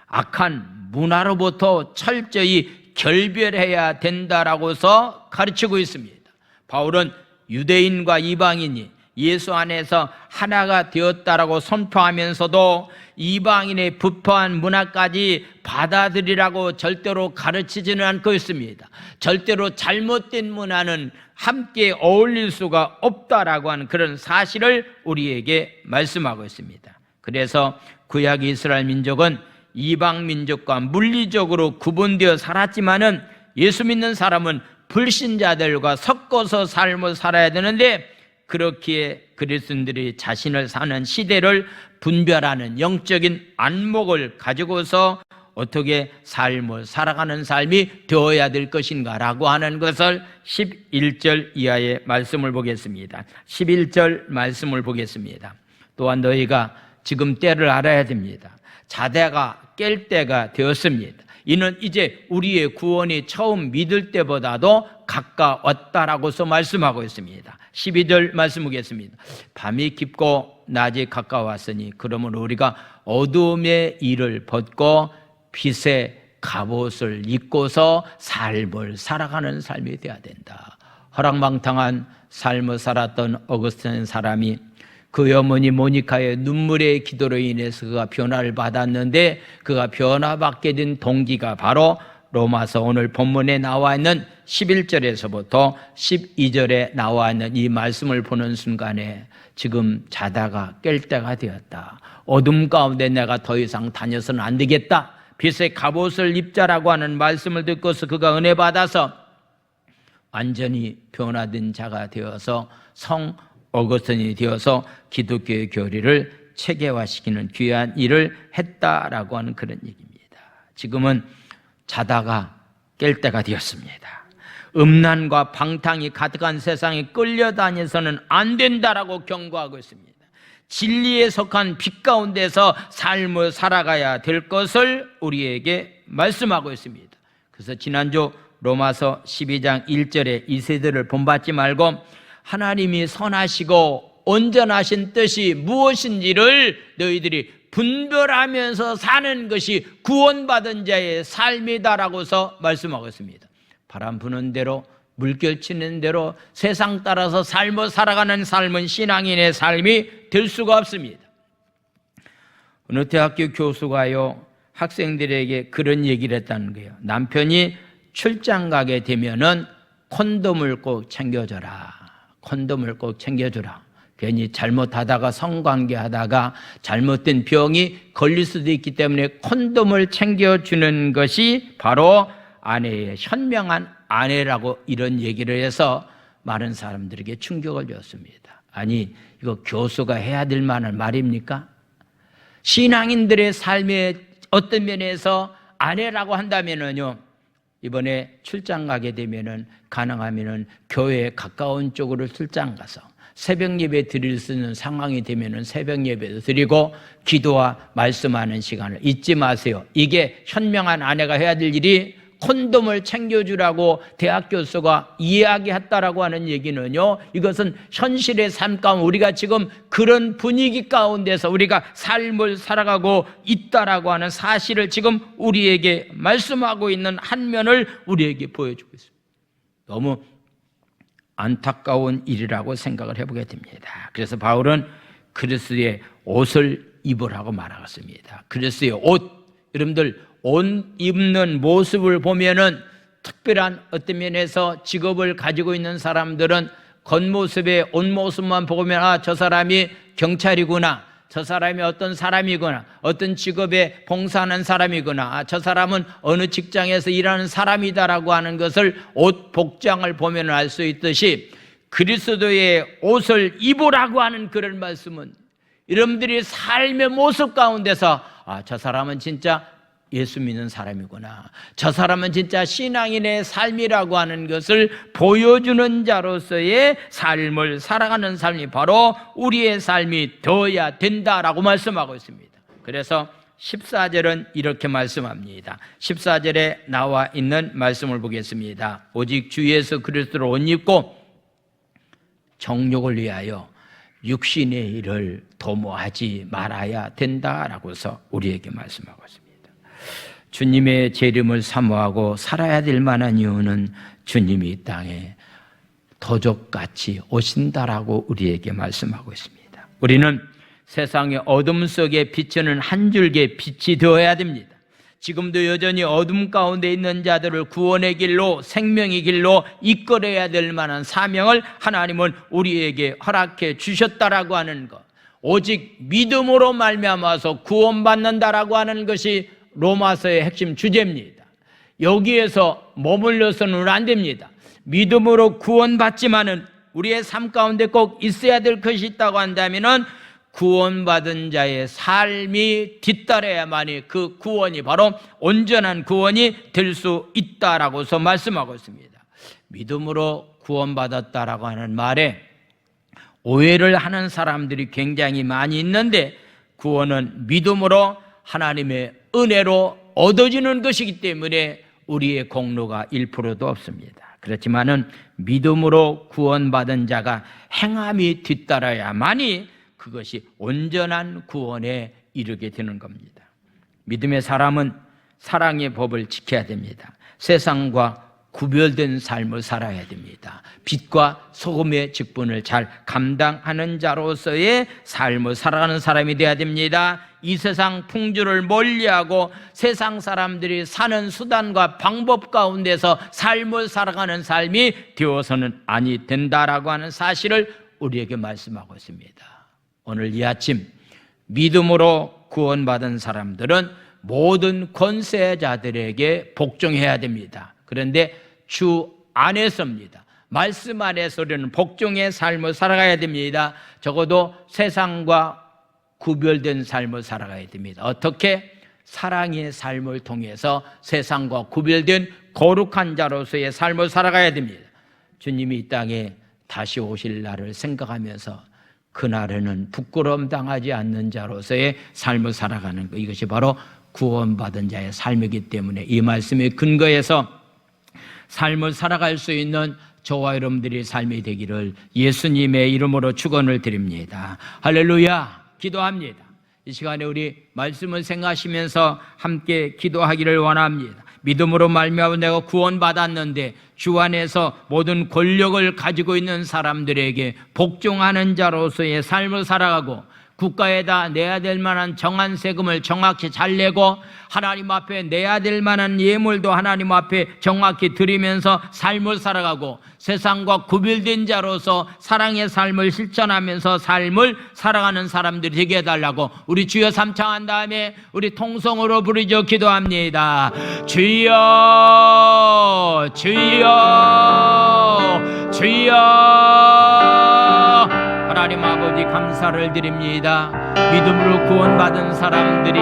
악한 문화로부터 철저히 결별해야 된다라고서 가르치고 있습니다. 바울은 유대인과 이방인이 예수 안에서 하나가 되었다라고 선포하면서도 이방인의 부패한 문화까지 받아들이라고 절대로 가르치지는 않고 있습니다. 절대로 잘못된 문화는 함께 어울릴 수가 없다라고 하는 그런 사실을 우리에게 말씀하고 있습니다. 그래서 구약 이스라엘 민족은 이방 민족과 물리적으로 구분되어 살았지만은 예수 믿는 사람은 불신자들과 섞어서 삶을 살아야 되는데 그렇기에 그리스도인들이 자신을 사는 시대를 분별하는 영적인 안목을 가지고서 어떻게 삶을 살아가는 삶이 되어야 될 것인가라고 하는 것을 11절 이하의 말씀을 보겠습니다. 11절 말씀을 보겠습니다. 또한 너희가 지금 때를 알아야 됩니다. 자다가 깰 때가 되었습니다. 이는 이제 우리의 구원이 처음 믿을 때보다도 가까웠다라고서 말씀하고 있습니다. 12절 말씀 보겠습니다. 밤이 깊고 낮이 가까웠으니 그러면 우리가 어둠의 일을 벗고 빛의 갑옷을 입고서 삶을 살아가는 삶이 되어야 된다. 허랑방탕한 삶을 살았던 어거스틴 사람이 그 어머니 모니카의 눈물의 기도로 인해서 그가 변화를 받았는데 그가 변화받게 된 동기가 바로 로마서 오늘 본문에 나와 있는 11절에서부터 12절에 나와 있는 이 말씀을 보는 순간에 지금 자다가 깰 때가 되었다. 어둠 가운데 내가 더 이상 다녀서는 안 되겠다. 빛의 갑옷을 입자라고 하는 말씀을 듣고서 그가 은혜 받아서 완전히 변화된 자가 되어서 성 어거스틴이 되어서 기독교의 교리를 체계화시키는 귀한 일을 했다라고 하는 그런 얘기입니다. 지금은 자다가 깰 때가 되었습니다. 음란과 방탕이 가득한 세상에 끌려다녀서는 안 된다라고 경고하고 있습니다. 진리에 속한 빛 가운데서 삶을 살아가야 될 것을 우리에게 말씀하고 있습니다. 그래서 지난주 로마서 12장 1절에 이 세대를 본받지 말고 하나님이 선하시고 온전하신 뜻이 무엇인지를 너희들이 분별하면서 사는 것이 구원받은 자의 삶이다라고서 말씀하고 있습니다. 바람 부는 대로 물결 치는 대로 세상 따라서 삶을 살아가는 삶은 신앙인의 삶이 될 수가 없습니다. 어느 대학교 교수가요 학생들에게 그런 얘기를 했다는 거예요. 남편이 출장 가게 되면은 콘돔을 꼭 챙겨줘라. 콘돔을 꼭 챙겨주라. 괜히 잘못하다가 성관계하다가 잘못된 병이 걸릴 수도 있기 때문에 콘돔을 챙겨주는 것이 바로 아내의 현명한 아내라고 이런 얘기를 해서 많은 사람들에게 충격을 줬습니다. 아니 이거 교수가 해야 될 만한 말입니까? 신앙인들의 삶의 어떤 면에서 아내라고 한다면은요 이번에 출장 가게 되면은 가능하면은 교회에 가까운 쪽으로 출장 가서 새벽 예배 드릴 수 있는 상황이 되면은 새벽 예배도 드리고 기도와 말씀하는 시간을 잊지 마세요. 이게 현명한 아내가 해야 될 일이 콘돔을 챙겨주라고 대학 교수가 이야기했다라고 하는 얘기는요 이것은 현실의 삶 가운데 우리가 지금 그런 분위기 가운데서 우리가 삶을 살아가고 있다라고 하는 사실을 지금 우리에게 말씀하고 있는 한 면을 우리에게 보여주고 있습니다. 너무 안타까운 일이라고 생각을 해보게 됩니다. 그래서 바울은 그리스도의 옷을 입으라고 말하겠습니다. 그리스도의 옷, 여러분들 옷 입는 모습을 보면은 특별한 어떤 면에서 직업을 가지고 있는 사람들은 겉모습의 옷 모습만 보면 아, 저 사람이 경찰이구나, 저 사람이 어떤 사람이구나, 어떤 직업에 봉사하는 사람이구나, 아, 저 사람은 어느 직장에서 일하는 사람이다라고 하는 것을 옷 복장을 보면 알 수 있듯이 그리스도의 옷을 입으라고 하는 그런 말씀은 여러분들이 삶의 모습 가운데서 아, 저 사람은 진짜 예수 믿는 사람이구나, 저 사람은 진짜 신앙인의 삶이라고 하는 것을 보여주는 자로서의 삶을 살아가는 삶이 바로 우리의 삶이 되어야 된다라고 말씀하고 있습니다. 그래서 14절은 이렇게 말씀합니다. 14절에 나와 있는 말씀을 보겠습니다. 오직 주 예수 그리스도를 옷 입고 정욕을 위하여 육신의 일을 도모하지 말아야 된다라고서 우리에게 말씀하고 있습니다. 주님의 재림을 사모하고 살아야 될 만한 이유는 주님이 이 땅에 도적같이 오신다라고 우리에게 말씀하고 있습니다. 우리는 세상의 어둠 속에 비추는 한 줄기의 빛이 되어야 됩니다. 지금도 여전히 어둠 가운데 있는 자들을 구원의 길로, 생명의 길로 이끌어야 될 만한 사명을 하나님은 우리에게 허락해 주셨다라고 하는 것, 오직 믿음으로 말미암아서 구원받는다라고 하는 것이 로마서의 핵심 주제입니다. 여기에서 머물러서는 안 됩니다. 믿음으로 구원받지만은 우리의 삶 가운데 꼭 있어야 될 것이 있다고 한다면은 구원받은 자의 삶이 뒤따라야만이 그 구원이 바로 온전한 구원이 될 수 있다라고서 말씀하고 있습니다. 믿음으로 구원받았다라고 하는 말에 오해를 하는 사람들이 굉장히 많이 있는데, 구원은 믿음으로 하나님의 은혜로 얻어지는 것이기 때문에 우리의 공로가 1%도 없습니다. 그렇지만은 믿음으로 구원받은 자가 행함이 뒤따라야만이 그것이 온전한 구원에 이르게 되는 겁니다. 믿음의 사람은 사랑의 법을 지켜야 됩니다. 세상과 구별된 삶을 살아야 됩니다. 빛과 소금의 직분을 잘 감당하는 자로서의 삶을 살아가는 사람이 되어야 됩니다. 이 세상 풍조를 멀리하고 세상 사람들이 사는 수단과 방법 가운데서 삶을 살아가는 삶이 되어서는 아니 된다라고 하는 사실을 우리에게 말씀하고 있습니다. 오늘 이 아침 믿음으로 구원받은 사람들은 모든 권세자들에게 복종해야 됩니다. 그런데 주 안에서입니다. 말씀 안에서 우리는 복종의 삶을 살아가야 됩니다. 적어도 세상과 구별된 삶을 살아가야 됩니다. 어떻게? 사랑의 삶을 통해서 세상과 구별된 거룩한 자로서의 삶을 살아가야 됩니다. 주님이 이 땅에 다시 오실 날을 생각하면서 그날에는 부끄러움 당하지 않는 자로서의 삶을 살아가는 것, 이것이 바로 구원받은 자의 삶이기 때문에 이 말씀의 근거에서 삶을 살아갈 수 있는 저와 여러분들의 삶이 되기를 예수님의 이름으로 축원을 드립니다. 할렐루야. 기도합니다. 이 시간에 우리 말씀을 생각하시면서 함께 기도하기를 원합니다. 믿음으로 말미암아 내가 구원받았는데 주 안에서 모든 권력을 가지고 있는 사람들에게 복종하는 자로서의 삶을 살아가고, 국가에다 내야 될 만한 정한 세금을 정확히 잘 내고, 하나님 앞에 내야 될 만한 예물도 하나님 앞에 정확히 드리면서 삶을 살아가고, 세상과 구별된 자로서 사랑의 삶을 실천하면서 삶을 살아가는 사람들이 되게 해달라고 우리 주여 삼창한 다음에 우리 통성으로 부르짖어 기도합니다. 주여, 주여, 주여. 하나님 아버지 감사를 드립니다. 믿음으로 구원받은 사람들이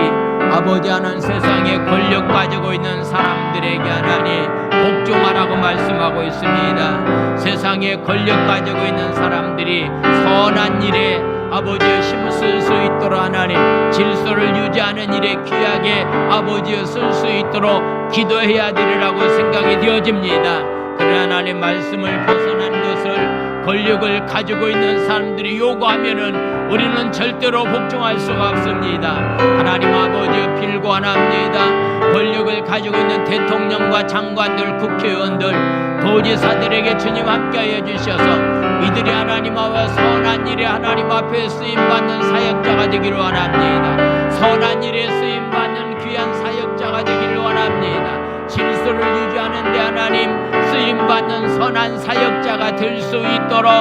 아버지 하나님 세상에 권력 가지고 있는 사람들에게 하나님 복종하라고 말씀하고 있습니다. 세상에 권력 가지고 있는 사람들이 선한 일에 아버지여 힘쓸 수 있도록 하나님 질서를 유지하는 일에 귀하게 아버지여 쓸 수 있도록 기도해야 되리라고 생각이 되어집니다. 그러나 하나님 말씀을 벗어난 것을 권력을 가지고 있는 사람들이 요구하면은 우리는 절대로 복종할 수가 없습니다. 하나님 아버지여 빌고하나옵니다. 권력을 가지고 있는 대통령과 장관들, 국회의원들, 도지사들에게 주님 함께하여 주셔서 이들이 하나님 앞에 선한 일에 하나님 앞에 쓰임받는 사역자가 되기를 원합니다. 선한 일에 쓰임받는 귀한 사역자가 되기를 원합니다. 질서를 유지하는 데 하나님 쓰임받는 선한 사역자가 될 수 있도록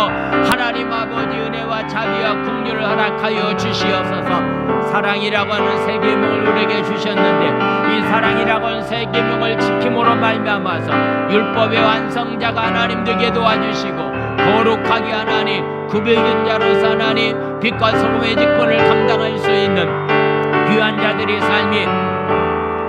하나님 아버지 은혜와 자비와 긍휼을 허락하여 주시옵소서. 사랑이라고 하는 새 계명을 우리에게 주셨는데 이 사랑이라고 하는 새 계명을 지킴으로 말미암아서 율법의 완성자가 하나님 되게 도와주시고 거룩하게 하나님 구별된 자로서 하나님 빛과 소금의 직분을 감당할 수 있는 귀한 자들의 삶이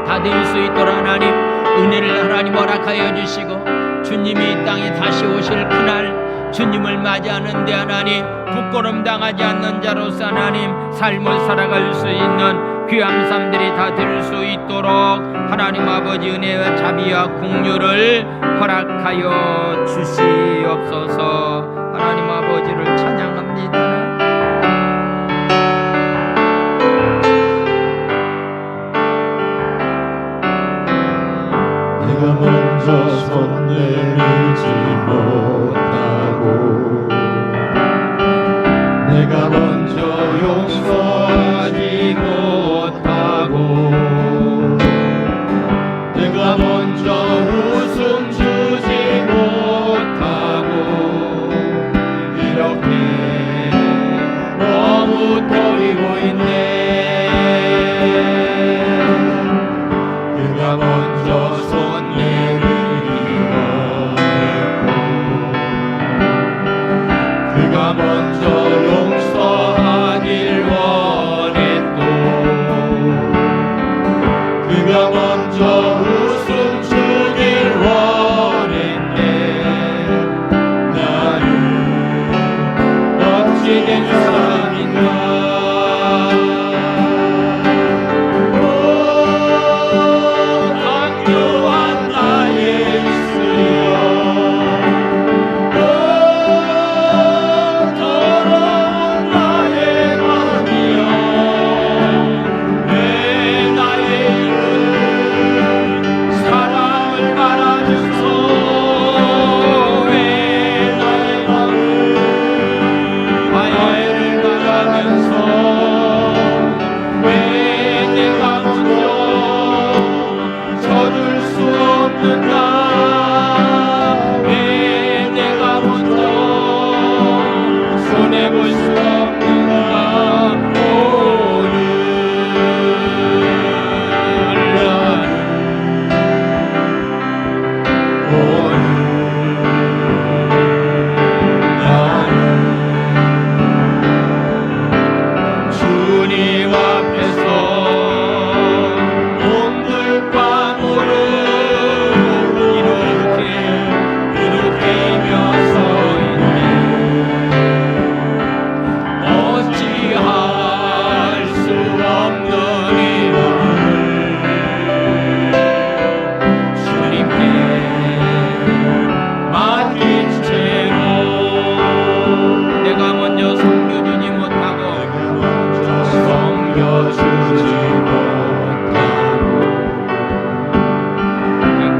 다 될 수 있도록 하나님 은혜를 하나님 허락하여 주시고 주님이 이 땅에 다시 오실 그날 주님을 맞이하는데 하나님 부끄럼 당하지 않는 자로서 하나님 삶을 살아갈 수 있는 귀한 삶들이 다 될 수 있도록 하나님 아버지 은혜와 자비와 긍휼을 허락하여 주시옵소서. 하나님 아버지를 찬양합니다. 내가 먼저 손 내밀지 못하고 내가 먼저 용서하지 못하고 내가 먼저 웃음 주지 못하고 이렇게 머뭇거리고 있네. 그가 먼저 손 내밀기로 했고 그가 먼저 용서하길 원했고 그가 먼저 웃음 주길 원했네. 나는 어찌된 사람인가.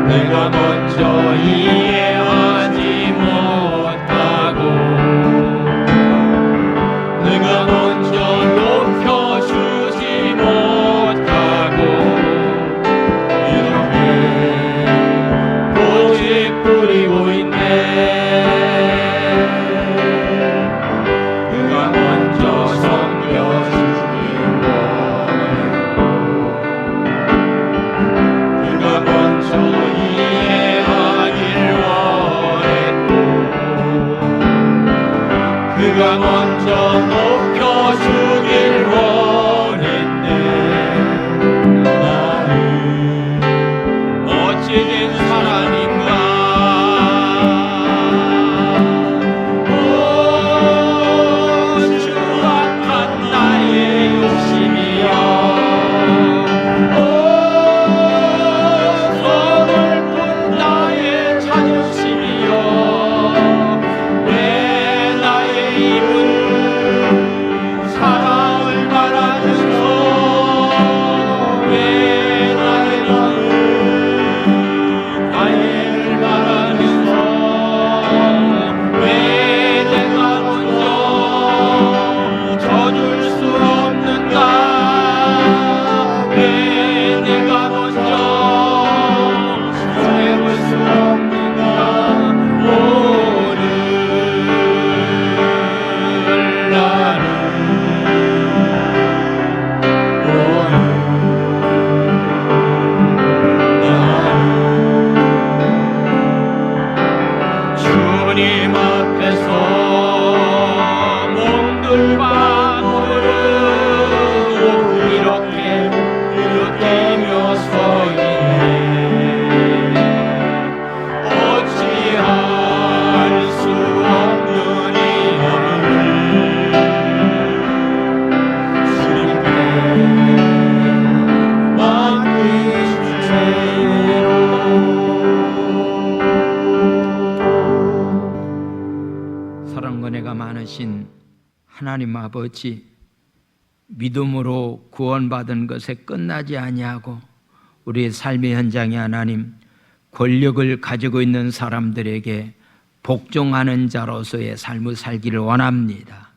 내가 먼저 이해하지 못하고 내가 먼저 높여주지 못하고 이렇게 고집 부리고 있네. 그가 먼저 섬겨주길 원했고 그가 먼저 그가 먼저 높여주길 원했네. 나는 어찌된 사람인가. 오 추악한 나의 욕심이여 오 서글픈 나의 자존심이여 왜 입은 주님 앞에서 몸둘 바무르고 이렇게 느끼며 서 있네. 어찌할 수 없는 이 마음을 주님께 맡기주세요. 사랑과 은혜가 많으신 하나님 아버지, 믿음으로 구원받은 것에 끝나지 아니하고 우리의 삶의 현장에 하나님 권력을 가지고 있는 사람들에게 복종하는 자로서의 삶을 살기를 원합니다.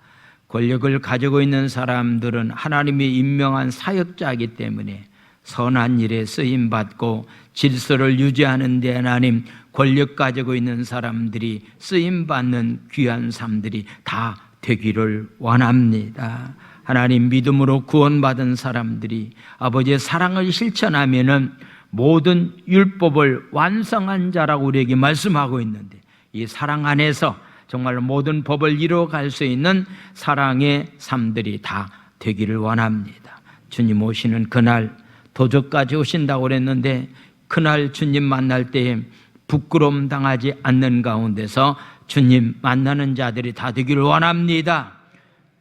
권력을 가지고 있는 사람들은 하나님이 임명한 사역자이기 때문에 선한 일에 쓰임받고 질서를 유지하는 데 하나님 권력 가지고 있는 사람들이 쓰임받는 귀한 삶들이 다 되기를 원합니다. 하나님 믿음으로 구원받은 사람들이 아버지의 사랑을 실천하면은 모든 율법을 완성한 자라고 우리에게 말씀하고 있는데 이 사랑 안에서 정말로 모든 법을 이루어갈 수 있는 사랑의 삶들이 다 되기를 원합니다. 주님 오시는 그날 도적까지 오신다고 그랬는데 그날 주님 만날 때에 부끄러움 당하지 않는 가운데서 주님 만나는 자들이 다 되기를 원합니다.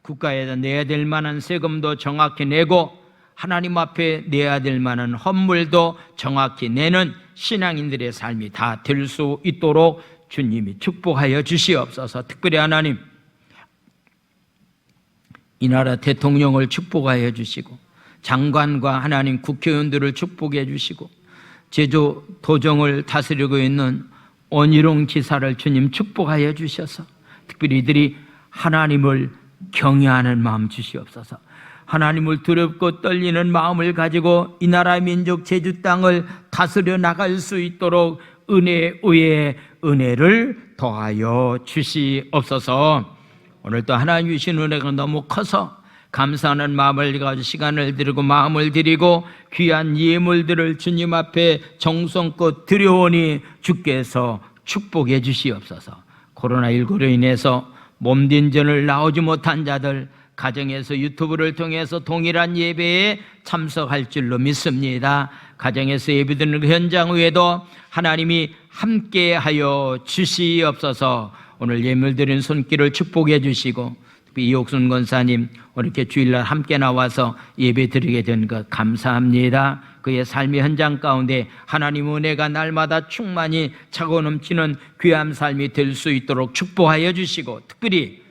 국가에다 내야 될 만한 세금도 정확히 내고 하나님 앞에 내야 될 만한 헌물도 정확히 내는 신앙인들의 삶이 다 될 수 있도록 주님이 축복하여 주시옵소서. 특별히 하나님 이 나라 대통령을 축복하여 주시고 장관과 하나님 국회의원들을 축복해 주시고 제주 도정을 다스리고 있는 원희룡 지사를 주님 축복하여 주셔서 특별히 이들이 하나님을 경외하는 마음 주시옵소서. 하나님을 두렵고 떨리는 마음을 가지고 이 나라 민족 제주 땅을 다스려 나갈 수 있도록 은혜 위에 은혜를 더하여 주시옵소서. 오늘 또 하나님 주신 은혜가 너무 커서 감사하는 마음을 가지고 시간을 드리고 마음을 드리고 귀한 예물들을 주님 앞에 정성껏 드려오니 주께서 축복해 주시옵소서. 코로나19로 인해서 몸딘전을 나오지 못한 자들 가정에서 유튜브를 통해서 동일한 예배에 참석할 줄로 믿습니다. 가정에서 예배드리는 그 현장 외에도 하나님이 함께하여 주시옵소서. 오늘 예물 드린 손길을 축복해 주시고 이옥순 권사님 오늘 이렇게 주일날 함께 나와서 예배 드리게 된 것 감사합니다. 그의 삶의 현장 가운데 하나님 은혜가 날마다 충만히 차고 넘치는 귀한 삶이 될 수 있도록 축복하여 주시고 특별히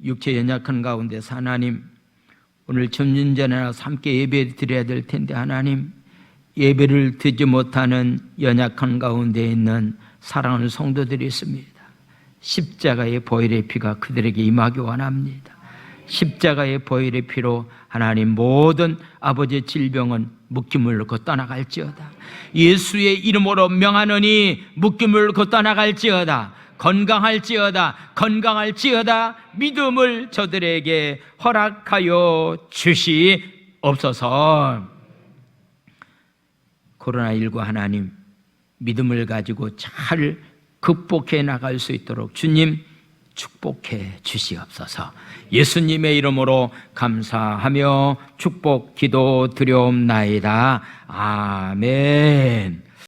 육체 연약한 가운데서 하나님 오늘 점심전에 나와서 함께 예배 드려야 될 텐데 하나님 예배를 드리지 못하는 연약한 가운데 있는 사랑하는 성도들이 있습니다. 십자가의 보혈의 피가 그들에게 임하기 원합니다. 십자가의 보혈의 피로 하나님 모든 아버지의 질병은 묶임을 놓고 떠나갈지어다. 예수의 이름으로 명하노니 묶임을 놓고 떠나갈지어다. 건강할지어다. 건강할지어다. 믿음을 저들에게 허락하여 주시옵소서. 코로나19 하나님 믿음을 가지고 잘 극복해 나갈 수 있도록 주님 축복해 주시옵소서. 예수님의 이름으로 감사하며 축복 기도 드려옵나이다. 아멘.